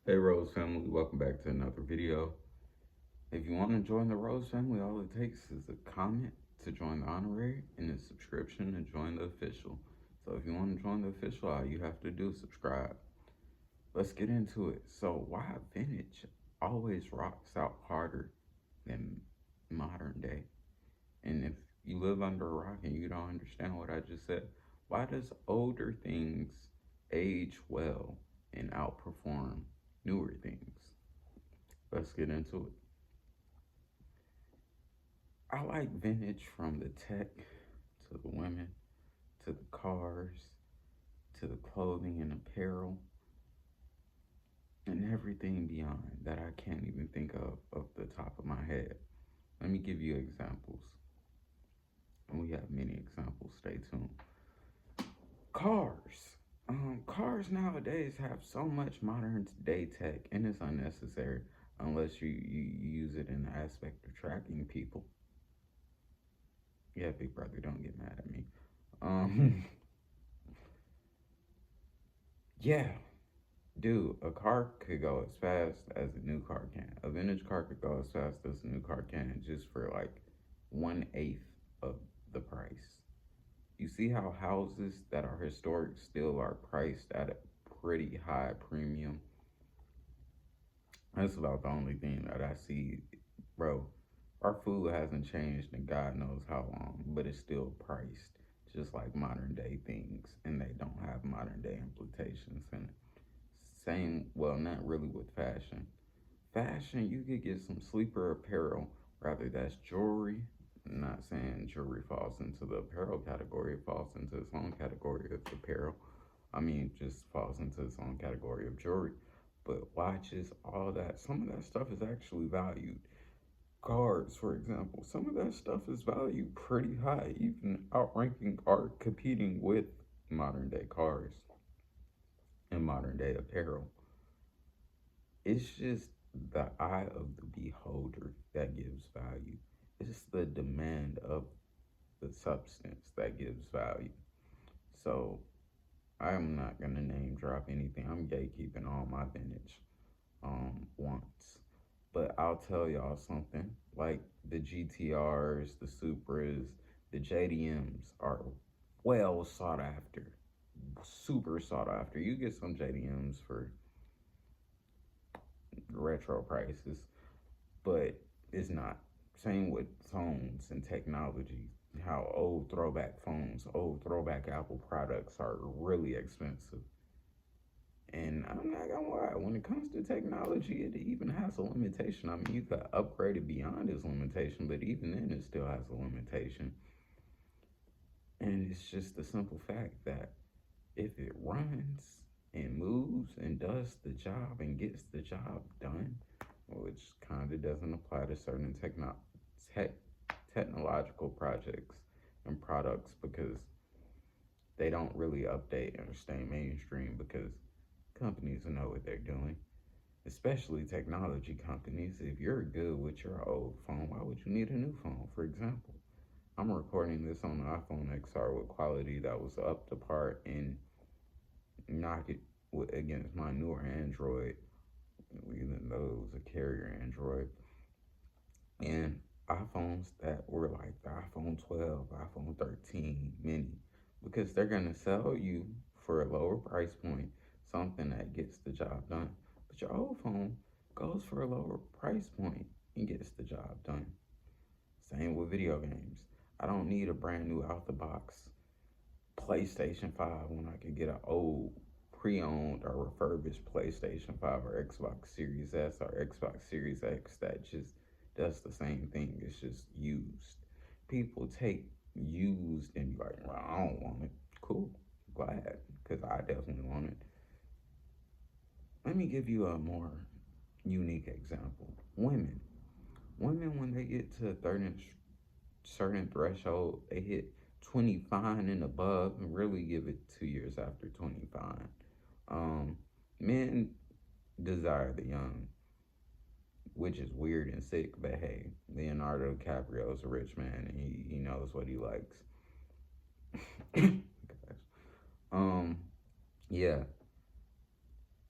Hey Rose family, welcome back to another video. If you want to join the Rose family, all it takes is a comment to join the honorary and a subscription to join the official. So if you want to join the official, all you have to do is subscribe. Let's get into it. So why vintage always rocks out harder than modern day? And if you live under a rock and you don't understand what I just said, why does older things age well and outperform newer things? Let's get into it. I like vintage from the tech to the women to the cars to the clothing and apparel and everything beyond that I can't even think of the top of my head. Let me give you examples. And we have many examples. Stay tuned. Cars. Cars nowadays have so much modern day tech and it's unnecessary unless you use it in the aspect of tracking people. Yeah, big brother, don't get mad at me. Um, yeah, dude, a car could go as fast as a new car can. A vintage car could go as fast as a new car can just for like 1/8 of the price. You see how houses that are historic still are priced at a pretty high premium? That's about the only thing that I see, bro. Our food hasn't changed in God knows how long, but it's still priced just like modern day things, and they don't have modern day implications in it. Same, well, not really with fashion. Fashion, you could get some sleeper apparel, rather that's jewelry. I'm not saying jewelry falls into the apparel category, it falls into its own category of apparel. I mean, just falls into its own category of jewelry. But watches, all that, some of that stuff is actually valued. Cars, for example, some of that stuff is valued pretty high, even outranking or competing with modern day cars and modern day apparel. It's just the eye of the beholder that gives value. It's the demand of the substance that gives value. So I'm not gonna name drop anything. I'm gatekeeping all my vintage wants. But I'll tell y'all something. Like the GTRs, the Supras, the JDMs are well sought after. Super sought after. You get some JDMs for retro prices, but it's not. Same with phones and technology. How old throwback phones, old throwback Apple products are really expensive. And I'm not gonna lie, when it comes to technology, it even has a limitation. I mean, you could upgrade it beyond its limitation, but even then, it still has a limitation. And it's just the simple fact that if it runs and moves and does the job and gets the job done, which kind of doesn't apply to certain tech, technological projects and products because they don't really update or stay mainstream because companies know what they're doing, especially technology companies. If you're good with your old phone, why would you need a new phone? For example, I'm recording this on the iPhone XR with quality that was up to par and knock it against my newer Android, even though it was a carrier Android, and iPhones that were like the iPhone 12, iPhone 13 mini, because they're gonna sell you for a lower price point something that gets the job done. But your old phone goes for a lower price point and gets the job done. Same with video games. I don't need a brand new out the box PlayStation 5 when I could get an old pre-owned or refurbished PlayStation 5 or Xbox Series S or Xbox Series X that just does the same thing. It's just used. People take used and be like, well, I don't want it. Cool. Glad. Because I definitely want it. Let me give you a more unique example. Women. Women, when they get to a certain threshold, they hit 25 and above, and really give it 2 years after 25. Men desire the young, which is weird and sick, but hey, Leonardo DiCaprio is a rich man and he knows what he likes. Gosh. Um, yeah,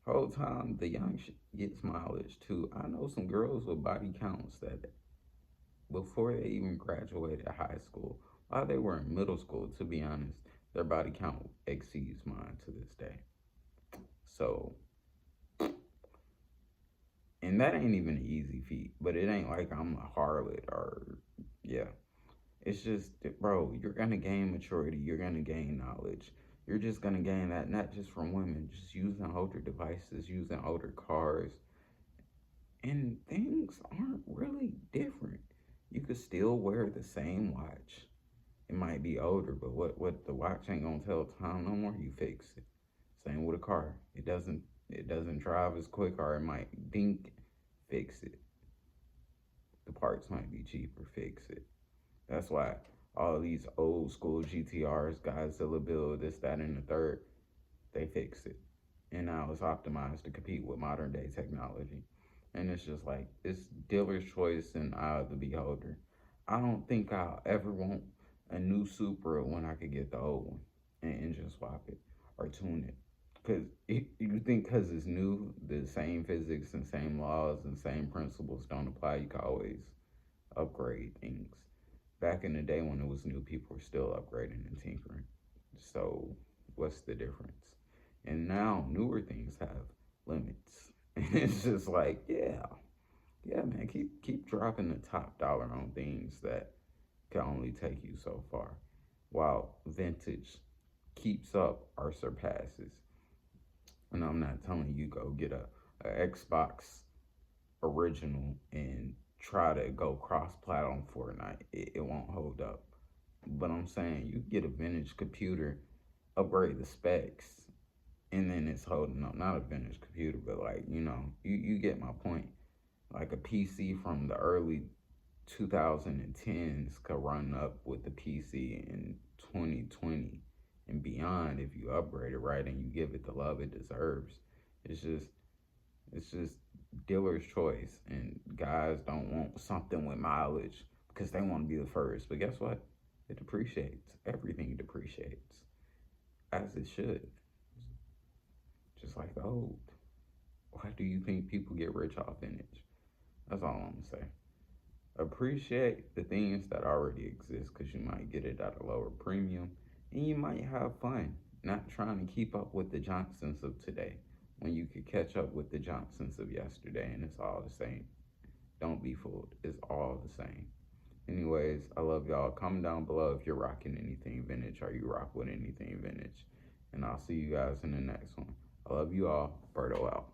Whole time the young shit gets mileage too. I know some girls with body counts that before they even graduated high school, while they were in middle school, to be honest, their body count exceeds mine to this day. So, and that ain't even an easy feat, but it ain't like I'm a harlot or, yeah. It's just, bro, you're gonna gain maturity, you're gonna gain knowledge. You're just gonna gain that not just from women, just using older devices, using older cars, and things aren't really different. You could still wear the same watch. It might be older, but what the watch ain't gonna tell time no more. You fix it. Same with a car. It doesn't drive as quick, or it might dink. Fix it. The parts might be cheaper. Fix it. That's why all these old school GTRs, Godzilla build, this, that, and the third, they fix it. And now it's optimized to compete with modern day technology. And it's just like, it's dealer's choice and eye of the beholder. I don't think I'll ever want a new Supra when I could get the old one and engine swap it or tune it. Because you think because it's new, the same physics and same laws and same principles don't apply. You can always upgrade things. Back in the day when it was new, people were still upgrading and tinkering. So what's the difference? And now newer things have limits. And it's just like, yeah, man, keep dropping the top dollar on things that can only take you so far, while vintage keeps up or surpasses. And I'm not telling you go get a Xbox original and try to go cross plat on Fortnite. It won't hold up. But I'm saying you get a vintage computer, upgrade the specs, and then it's holding up. Not a vintage computer, but like, you get my point. Like a PC from the early 2010s could run up with the PC in 2020 and beyond if you upgrade it right and you give it the love it deserves. It's just it's just dealer's choice, and guys don't want something with mileage because they want to be the first. But guess what? It depreciates. Everything depreciates as it should. Just like gold. Why do you think people get rich off vintage? That's all I'm gonna say. Appreciate the things that already exist because you might get it at a lower premium and you might have fun not trying to keep up with the Johnsons of today when you could catch up with the Johnsons of yesterday and it's all the same. Don't be fooled. It's all the same. Anyways, I love y'all. Comment down below if you're rocking anything vintage or you rock with anything vintage. And I'll see you guys in the next one. I love you all. Berto out.